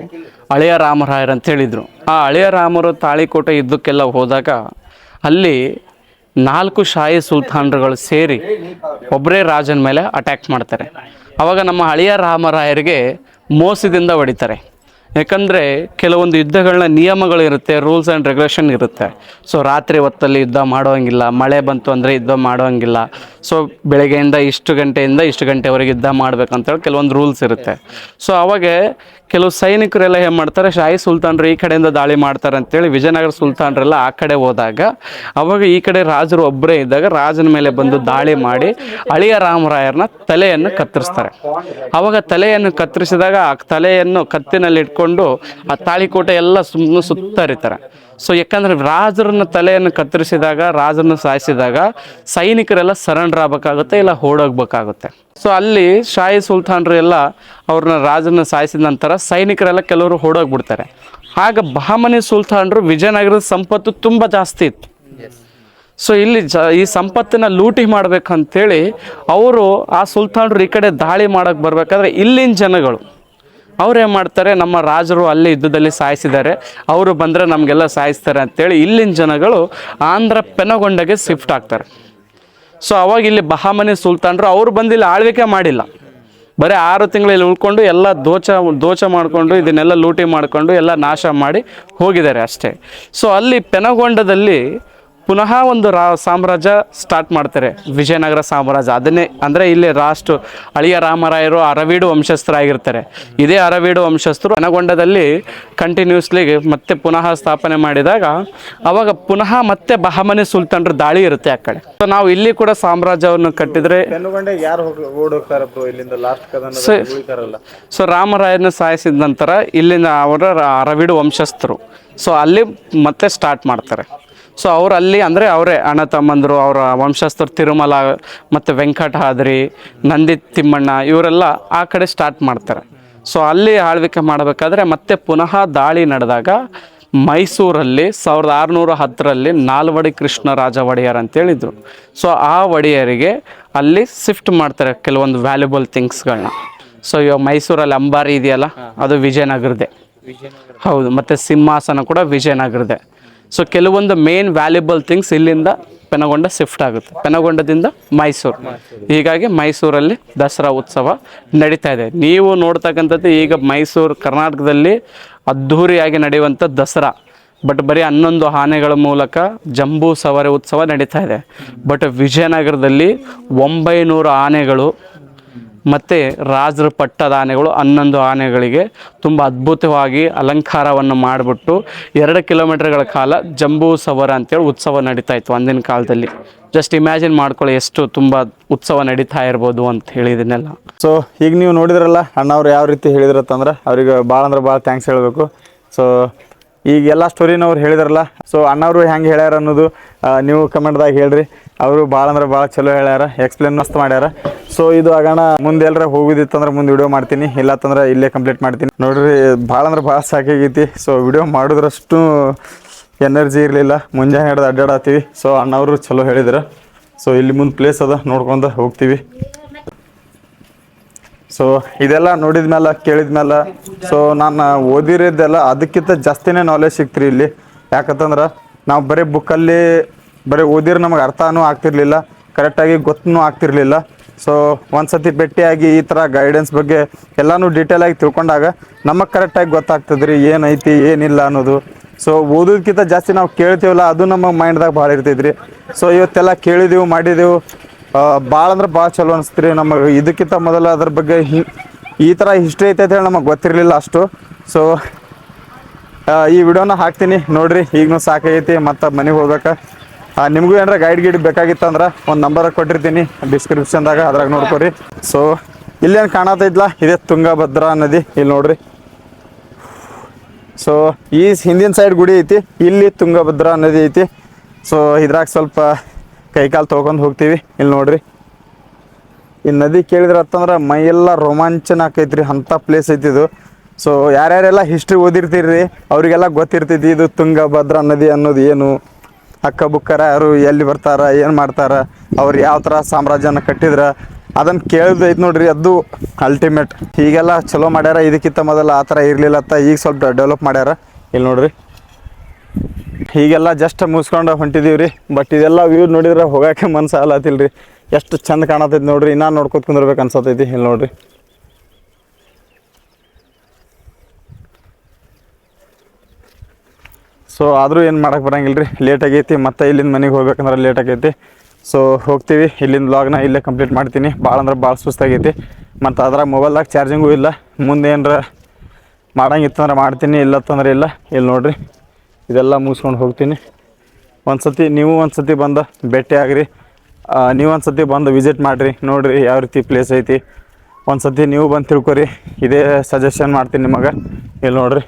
ಹಳೆಯ ರಾಮರಾಯರು ಅಂತ ಹೇಳಿದರು. ಆ ಹಳೆಯ ರಾಮರು ತಾಳಿಕೋಟೆ ಯುದ್ಧಕ್ಕೆಲ್ಲ ಹೋದಾಗ ಅಲ್ಲಿ 4 ಶಾಹಿ ಸುಲ್ತಾನರುಗಳು ಸೇರಿ ಒಬ್ಬರೇ ರಾಜನ ಮೇಲೆ ಅಟ್ಯಾಕ್ ಮಾಡ್ತಾರೆ. ಆವಾಗ ನಮ್ಮ ಹಳೆಯ ರಾಮರಾಯರಿಗೆ ಮೋಸದಿಂದ ಹೊಡಿತಾರೆ. ಯಾಕಂದರೆ ಕೆಲವೊಂದು ಯುದ್ಧಗಳನ್ನ ನಿಯಮಗಳಿರುತ್ತೆ, ರೂಲ್ಸ್ ಆ್ಯಂಡ್ ರೆಗ್ಯುಲೇಷನ್ ಇರುತ್ತೆ. ಸೊ ರಾತ್ರಿ ಹೊತ್ತಲ್ಲಿ ಯುದ್ಧ ಮಾಡೋಂಗಿಲ್ಲ, ಮಳೆ ಬಂತು ಅಂದರೆ ಯುದ್ಧ ಮಾಡೋಂಗಿಲ್ಲ. ಸೊ ಬೆಳಗ್ಗೆಯಿಂದ ಇಷ್ಟು ಗಂಟೆಯಿಂದ ಇಷ್ಟು ಗಂಟೆವರೆಗೆ ಯುದ್ಧ ಮಾಡಬೇಕಂತೇಳಿ ಕೆಲವೊಂದು ರೂಲ್ಸ್ ಇರುತ್ತೆ. ಸೊ ಅವಾಗ ಕೆಲವು ಸೈನಿಕರೆಲ್ಲ ಏನು ಮಾಡ್ತಾರೆ, ಶಾಹಿ ಸುಲ್ತಾನರು ಈ ಕಡೆಯಿಂದ ದಾಳಿ ಮಾಡ್ತಾರೆ ಅಂತೇಳಿ ವಿಜಯನಗರ ಸುಲ್ತಾನರೆಲ್ಲ ಆ ಕಡೆ ಹೋದಾಗ ಅವಾಗ ಈ ಕಡೆ ರಾಜರು ಒಬ್ಬರೇ ಇದ್ದಾಗ ರಾಜನ ಮೇಲೆ ಬಂದು ದಾಳಿ ಮಾಡಿ ಅಳಿಯ ರಾಮರಾಯರನ್ನ ತಲೆಯನ್ನು ಕತ್ತರಿಸ್ತಾರೆ. ಅವಾಗ ತಲೆಯನ್ನು ಕತ್ತರಿಸಿದಾಗ ಆ ತಲೆಯನ್ನು ಕತ್ತಿನಲ್ಲಿ ಇಟ್ಕೊಂಡು ಆ ತಾಳಿಕೋಟೆ ಎಲ್ಲ ಸುತ್ತರಿತಾರೆ. ಸೊ ಯಾಕಂದ್ರೆ ರಾಜರನ್ನ ತಲೆಯನ್ನು ಕತ್ತರಿಸಿದಾಗ, ರಾಜರನ್ನು ಸಾಯಿಸಿದಾಗ ಸೈನಿಕರೆಲ್ಲ ಸರೆಂಡರ್ ಆಗಬೇಕಾಗುತ್ತೆ, ಇಲ್ಲ ಓಡೋಗ್ಬೇಕಾಗುತ್ತೆ. ಸೊ ಅಲ್ಲಿ ಶಾಹಿ ಸುಲ್ತಾನರು ಎಲ್ಲ ಅವ್ರನ್ನ ರಾಜರನ್ನ ಸಾಯಿಸಿದ ನಂತರ ಸೈನಿಕರೆಲ್ಲ ಕೆಲವರು ಓಡೋಗ್ಬಿಡ್ತಾರೆ. ಆಗ ಬಹಮನಿ ಸುಲ್ತಾನರು ವಿಜಯನಗರದ ಸಂಪತ್ತು ತುಂಬ ಜಾಸ್ತಿ ಇತ್ತು. ಸೊ ಇಲ್ಲಿ ಈ ಸಂಪತ್ತನ್ನು ಲೂಟಿ ಮಾಡ್ಬೇಕಂತೇಳಿ ಅವರು ಆ ಸುಲ್ತಾನರು ಈ ಕಡೆ ದಾಳಿ ಮಾಡೋಕ್ಕೆ ಬರ್ಬೇಕಾದ್ರೆ ಇಲ್ಲಿನ ಜನಗಳು ಅವ್ರು ಏನು ಮಾಡ್ತಾರೆ, ನಮ್ಮ ರಾಜರು ಅಲ್ಲಿ ಯುದ್ಧದಲ್ಲಿ ಸಾಯಿಸಿದ್ದಾರೆ, ಅವರು ಬಂದರೆ ನಮಗೆಲ್ಲ ಸಾಯಿಸ್ತಾರೆ ಅಂತೇಳಿ ಇಲ್ಲಿನ ಜನಗಳು ಆಂಧ್ರ ಪೆನಗೊಂಡಗೆ ಶಿಫ್ಟ್ ಆಗ್ತಾರೆ. ಸೊ ಅವಾಗ ಇಲ್ಲಿ ಬಹಮನಿ ಸುಲ್ತಾನರು ಅವರು ಬಂದು ಇಲ್ಲಿ ಆಳ್ವಿಕೆ ಮಾಡಿಲ್ಲ, ಬರೀ 6 ತಿಂಗಳು ಇಲ್ಲಿ ಉಳ್ಕೊಂಡು ಎಲ್ಲ ದೋಚ ಮಾಡಿಕೊಂಡು ಇದನ್ನೆಲ್ಲ ಲೂಟಿ ಮಾಡಿಕೊಂಡು ಎಲ್ಲ ನಾಶ ಮಾಡಿ ಹೋಗಿದ್ದಾರೆ ಅಷ್ಟೇ. ಸೊ ಅಲ್ಲಿ ಪೆನಗೊಂಡದಲ್ಲಿ ಪುನಃ ಒಂದು ಸಾಮ್ರಾಜ್ಯ ಸ್ಟಾರ್ಟ್ ಮಾಡ್ತಾರೆ, ವಿಜಯನಗರ ಸಾಮ್ರಾಜ್ಯ. ಅದನ್ನೇ ಅಂದರೆ ಇಲ್ಲಿ ಅಳಿಯ ರಾಮರಾಯರು ಅರವೀಡು ವಂಶಸ್ಥರಾಗಿರ್ತಾರೆ. ಇದೇ ಅರವೀಡು ವಂಶಸ್ಥರು ಪೆನಗೊಂಡದಲ್ಲಿ ಕಂಟಿನ್ಯೂಸ್ಲಿ ಮತ್ತೆ ಪುನಃ ಸ್ಥಾಪನೆ ಮಾಡಿದಾಗ ಅವಾಗ ಪುನಃ ಮತ್ತೆ ಬಹಮನಿ ಸುಲ್ತಾನರ ದಾಳಿ ಇರುತ್ತೆ ಆ ಕಡೆ. ಸೊ ನಾವು ಇಲ್ಲಿ ಕೂಡ ಸಾಮ್ರಾಜ್ಯವನ್ನು ಕಟ್ಟಿದ್ರೆ ಸೊ ರಾಮರಾಯನ ಸಾಯಿಸಿದ ನಂತರ ಇಲ್ಲಿಂದ ಅವರ ಅರವೀಡು ವಂಶಸ್ಥರು ಸೊ ಅಲ್ಲಿ ಮತ್ತೆ ಸ್ಟಾರ್ಟ್ ಮಾಡ್ತಾರೆ. ಸೊ ಅವ್ರು ಅಲ್ಲಿ ಅಂದರೆ ಅವರೇ ಅಣ್ಣ ತಮ್ಮಂದರು, ಅವರ ವಂಶಸ್ಥರು ತಿರುಮಲ ಮತ್ತು ವೆಂಕಟಾದ್ರಿ, ನಂದಿ ತಿಮ್ಮಣ್ಣ ಇವರೆಲ್ಲ ಆ ಕಡೆ ಸ್ಟಾರ್ಟ್ ಮಾಡ್ತಾರೆ. ಸೊ ಅಲ್ಲಿ ಆಳ್ವಿಕೆ ಮಾಡಬೇಕಾದ್ರೆ ಮತ್ತೆ ಪುನಃ ದಾಳಿ ನಡೆದಾಗ ಮೈಸೂರಲ್ಲಿ 1610ರಲ್ಲಿ ನಾಲ್ವಡಿ ಕೃಷ್ಣರಾಜ ಒಡೆಯರ್ ಅಂತೇಳಿದರು. ಸೊ ಆ ಒಡೆಯರಿಗೆ ಅಲ್ಲಿ ಶಿಫ್ಟ್ ಮಾಡ್ತಾರೆ ಕೆಲವೊಂದು ವ್ಯಾಲ್ಯುಬಲ್ ಥಿಂಗ್ಸ್ಗಳನ್ನ. ಸೊ ಇವಾಗ ಮೈಸೂರಲ್ಲಿ ಅಂಬಾರಿ ಇದೆಯಲ್ಲ, ಅದು ವಿಜಯನಗರದೇ. ಹೌದು, ಮತ್ತು ಸಿಂಹಾಸನ ಕೂಡ ವಿಜಯನಗರದೇ. ಸೊ ಕೆಲವೊಂದು ಮೇನ್ ವ್ಯಾಲ್ಯುಬಲ್ ಥಿಂಗ್ಸ್ ಇಲ್ಲಿಂದ ಪೆನಗೊಂಡ ಶಿಫ್ಟ್ ಆಗುತ್ತೆ, ಪೆನಗೊಂಡದಿಂದ ಮೈಸೂರು. ಹೀಗಾಗಿ ಮೈಸೂರಲ್ಲಿ ದಸರಾ ಉತ್ಸವ ನಡೀತಾ ಇದೆ. ನೀವು ನೋಡ್ತಕ್ಕಂಥದ್ದು ಈಗ ಮೈಸೂರು ಕರ್ನಾಟಕದಲ್ಲಿ ಅದ್ಧೂರಿಯಾಗಿ ನಡೆಯುವಂಥ ದಸರಾ. ಬಟ್ ಬರೀ 11 ಆನೆಗಳ ಮೂಲಕ ಜಂಬೂ ಸವಾರಿ ಉತ್ಸವ ನಡೀತಾ ಇದೆ. ಬಟ್ ವಿಜಯನಗರದಲ್ಲಿ 900 ಆನೆಗಳು ಮತ್ತು ರಾಜರ ಪಟ್ಟದ ಆನೆಗಳು 11 ಆನೆಗಳಿಗೆ ತುಂಬ ಅದ್ಭುತವಾಗಿ ಅಲಂಕಾರವನ್ನು ಮಾಡಿಬಿಟ್ಟು 2 ಕಿಲೋಮೀಟರ್ಗಳ ಕಾಲ ಜಂಬೂ ಸವಾರಿ ಅಂತೇಳಿ ಉತ್ಸವ ನಡೀತಾ ಇತ್ತು ಅಂದಿನ ಕಾಲದಲ್ಲಿ. ಜಸ್ಟ್ ಇಮ್ಯಾಜಿನ್ ಮಾಡ್ಕೊಳ್ಳಿ ಎಷ್ಟು ತುಂಬ ಉತ್ಸವ ನಡೀತಾ ಇರ್ಬೋದು ಅಂತ ಹೇಳಿ ಇದನ್ನೆಲ್ಲ. ಸೊ ಈಗ ನೀವು ನೋಡಿದ್ರಲ್ಲ ಅಣ್ಣವ್ರು ಯಾವ ರೀತಿ ಹೇಳಿದ್ರತ್ತಂದ್ರೆ ಅವ್ರಿಗೆ ಭಾಳ ಅಂದ್ರೆ ಭಾಳ ಥ್ಯಾಂಕ್ಸ್ ಹೇಳಬೇಕು. ಸೊ ಈಗ ಎಲ್ಲ ಸ್ಟೋರಿನ ಅವ್ರು ಹೇಳಿದಾರಲ್ಲ, ಸೊ ಅಣ್ಣವರು ಹೆಂಗೆ ಹೇಳ್ಯಾರ ಅನ್ನೋದು ನೀವು ಕಮೆಂಟ್ದಾಗ ಹೇಳ್ರಿ. ಅವರು ಭಾಳ ಅಂದ್ರೆ ಭಾಳ ಚಲೋ ಹೇಳ್ಯಾರ, ಎಕ್ಸ್ಪ್ಲೇನ್ ಮಸ್ತ್ ಮಾಡ್ಯಾರ. ಸೊ ಇದು ಆಗೋಣ ಮುಂದೆ ಎಲ್ಲರ ಹೋಗೋದಿತ್ತಂದ್ರೆ ಮುಂದೆ ವಿಡಿಯೋ ಮಾಡ್ತೀನಿ, ಇಲ್ಲತ್ತಂದ್ರೆ ಇಲ್ಲೇ ಕಂಪ್ಲೀಟ್ ಮಾಡ್ತೀನಿ. ನೋಡ್ರಿ ಭಾಳ ಅಂದ್ರೆ ಭಾಳ ಸಾಕಾಗೈತಿ. ಸೊ ವಿಡಿಯೋ ಮಾಡಿದ್ರಷ್ಟು ಎನರ್ಜಿ ಇರಲಿಲ್ಲ, ಮುಂಜಾನೆ ಹಿಡಿದು ಅಡ್ಡಾಡತ್ತೀವಿ. ಸೊ ಅಣ್ಣವರು ಚಲೋ ಹೇಳಿದ್ರು. ಸೊ ಇಲ್ಲಿ ಮುಂದೆ ಪ್ಲೇಸ್ ಅದ, ನೋಡ್ಕೊಂಡು ಹೋಗ್ತೀವಿ. ಸೊ ಇದೆಲ್ಲ ನೋಡಿದ ಮೇಲೆ ಕೇಳಿದ ಮೇಲೆ ಸೊ ನಾನು ಓದಿರೋದೆಲ್ಲ ಅದಕ್ಕಿಂತ ಜಾಸ್ತಿನೇ ನಾಲೆಜ್ ಸಿಕ್ತ್ರಿ ಇಲ್ಲಿ. ಯಾಕಂತಂದ್ರೆ ನಾವು ಬರೀ ಬುಕ್ಕಲ್ಲಿ ಬರೀ ಓದಿದ್ರೆ ನಮಗೆ ಅರ್ಥನೂ ಆಗ್ತಿರ್ಲಿಲ್ಲ, ಕರೆಕ್ಟಾಗಿ ಗೊತ್ತೂ ಆಗ್ತಿರ್ಲಿಲ್ಲ. ಸೊ ಒಂದು ಸತಿ ಭೇಟಿಯಾಗಿ ಈ ಥರ ಗೈಡೆನ್ಸ್ ಬಗ್ಗೆ ಎಲ್ಲನೂ ಡೀಟೇಲಾಗಿ ತಿಳ್ಕೊಂಡಾಗ ನಮಗೆ ಕರೆಕ್ಟಾಗಿ ಗೊತ್ತಾಗ್ತದೆ ರೀ ಏನೈತಿ ಏನಿಲ್ಲ ಅನ್ನೋದು. ಸೊ ಓದೋದಕ್ಕಿಂತ ಜಾಸ್ತಿ ನಾವು ಕೇಳ್ತೀವಲ್ಲ, ಅದು ನಮ್ಮ ಮೈಂಡ್ದಾಗ ಭಾಳ ಇರ್ತೈತ್ರಿ. ಸೊ ಇವತ್ತೆಲ್ಲ ಕೇಳಿದೆವು ಮಾಡಿದೆವು, ಭಾಳ ಅಂದ್ರೆ ಭಾಳ ಚಲೋ ಅನಿಸ್ತು ರೀ ನಮಗೆ. ಇದಕ್ಕಿಂತ ಮೊದಲು ಅದ್ರ ಬಗ್ಗೆ ಈ ಥರ ಹಿಸ್ಟ್ರಿ ಐತೆ ಹೇಳಿ ನಮಗೆ ಗೊತ್ತಿರಲಿಲ್ಲ ಅಷ್ಟು. ಸೊ ಈ ವಿಡಿಯೋನ ಹಾಕ್ತೀನಿ ನೋಡಿರಿ. ಈಗಲೂ ಸಾಕೈತಿ, ಮತ್ತು ಮನೆಗೆ ಹೋಗ್ಬೇಕು. ನಿಮಗೂ ಏನಾರ ಗೈಡ್ ಬೇಕಾಗಿತ್ತಂದ್ರೆ ಒಂದು ನಂಬರ್ ಕೊಟ್ಟಿರ್ತೀನಿ ಡಿಸ್ಕ್ರಿಪ್ಷನ್ದಾಗ, ಅದ್ರಾಗ ನೋಡ್ಕೊರಿ. ಸೊ ಇಲ್ಲೇನು ಕಾಣತೈತ್ಲ, ಇದೇ ತುಂಗಭದ್ರಾ ನದಿ. ಇಲ್ಲಿ ನೋಡ್ರಿ. ಸೊ ಈ ಹಿಂದಿನ ಸೈಡ್ ಗುಡಿ ಐತಿ, ಇಲ್ಲಿ ತುಂಗಭದ್ರಾ ನದಿ ಐತಿ. ಸೊ ಇದ್ರಾಗ ಸ್ವಲ್ಪ ಕೈಕಾಲು ತೊಗೊಂಡು ಹೋಗ್ತೀವಿ. ಇಲ್ಲಿ ನೋಡ್ರಿ, ಈ ನದಿ ಕೇಳಿದ್ರತ್ತಂದ್ರೆ ಮೈಯೆಲ್ಲ ರೋಮಾಂಚನ ಆಕೈತ್ರಿ, ಅಂಥ ಪ್ಲೇಸ್ ಐತಿ ಇದು. ಸೊ ಯಾರ್ಯಾರೆಲ್ಲ ಹಿಸ್ಟ್ರಿ ಓದಿರ್ತೀರಿ ಅವರಿಗೆಲ್ಲ ಗೊತ್ತಿರ್ತೈತಿ ಇದು ತುಂಗಭದ್ರಾ ನದಿ ಅನ್ನೋದು ಏನು, ಅಕ್ಕ ಬುಕ್ಕರ ಯಾರು ಎಲ್ಲಿ ಬರ್ತಾರ, ಏನು ಮಾಡ್ತಾರ, ಅವ್ರು ಯಾವ ಥರ ಸಾಮ್ರಾಜ್ಯನ ಕಟ್ಟಿದ್ರ ಅದನ್ನು ಕೇಳಿದೈತಿ ನೋಡ್ರಿ. ಅದು ಅಲ್ಟಿಮೇಟ್. ಹೀಗೆಲ್ಲ ಚಲೋ ಮಾಡ್ಯಾರ, ಇದಕ್ಕಿಂತ ಮೊದಲು ಆ ಥರ ಇರಲಿಲ್ಲತ್ತ, ಈಗ ಸ್ವಲ್ಪ ಡೆವಲಪ್ ಮಾಡ್ಯಾರ. ಇಲ್ಲಿ ನೋಡ್ರಿ, ಹೀಗೆಲ್ಲ ಜಸ್ಟ್ ಮುಗಿಸ್ಕೊಂಡು ಹೊಂಟಿದೀವಿ ರೀ. ಬಟ್ ಇದೆಲ್ಲ ವ್ಯೂ ನೋಡಿದ್ರೆ ಹೋಗೋಕೆ ಮನ್ಸು ಆಗಲತ್ತಿಲ್ಲ ರೀ. ಎಷ್ಟು ಚಂದ ಕಾಣತೈತಿ ನೋಡ್ರಿ, ಇನ್ನೂ ನೋಡ್ಕೊತ ಕುಂದಿರ್ಬೇಕು ಅನ್ಸತೈತಿ. ಇಲ್ಲಿ ನೋಡ್ರಿ. ಸೊ ಆದರೂ ಏನು ಮಾಡೋಕೆ ಬರೋಂಗಿಲ್ಲ ರೀ, ಲೇಟ್ ಆಗೈತಿ. ಮತ್ತು ಇಲ್ಲಿಂದ ಮನೆಗೆ ಹೋಗ್ಬೇಕಂದ್ರೆ ಲೇಟ್ ಆಗೈತಿ. ಸೊ ಹೋಗ್ತೀವಿ. ಇಲ್ಲಿಂದ ವ್ಲಾಗ್ನ ಇಲ್ಲೇ ಕಂಪ್ಲೀಟ್ ಮಾಡ್ತೀನಿ. ಭಾಳ ಅಂದ್ರೆ ಭಾಳ ಸುಸ್ತಾಗೈತಿ. ಮತ್ತು ಅದ್ರಾಗ ಮೊಬೈಲ್ದಾಗ ಚಾರ್ಜಿಂಗೂ ಇಲ್ಲ. ಮುಂದೆ ಏನರ ಮಾಡಂಗಿತ್ತಂದ್ರೆ ಮಾಡ್ತೀನಿ, ಇಲ್ಲತ್ತಂದ್ರೆ ಇಲ್ಲ. ಇಲ್ಲಿ ನೋಡಿರಿ ಇದೆಲ್ಲ ಮುಗಿಸ್ಕೊಂಡು ಹೋಗ್ತೀನಿ. ನೀವು ಒಂದು ಸತಿ ಬಂದು ಭೇಟಿ ಆಗ್ರಿ. ನೀವು ಒಂದು ಸತಿ ಬಂದು ವಿಸಿಟ್ ಮಾಡಿರಿ, ನೋಡಿರಿ ಯಾವ ರೀತಿ ಪ್ಲೇಸ್ ಐತಿ. ಒಂದು ಸತಿ ನೀವು ಬಂದು ತಿಳ್ಕೊರಿ. ಇದೇ ಸಜೆಷನ್ ಮಾಡ್ತೀನಿ ನಿಮಗೆ. ಇಲ್ಲಿ ನೋಡಿರಿ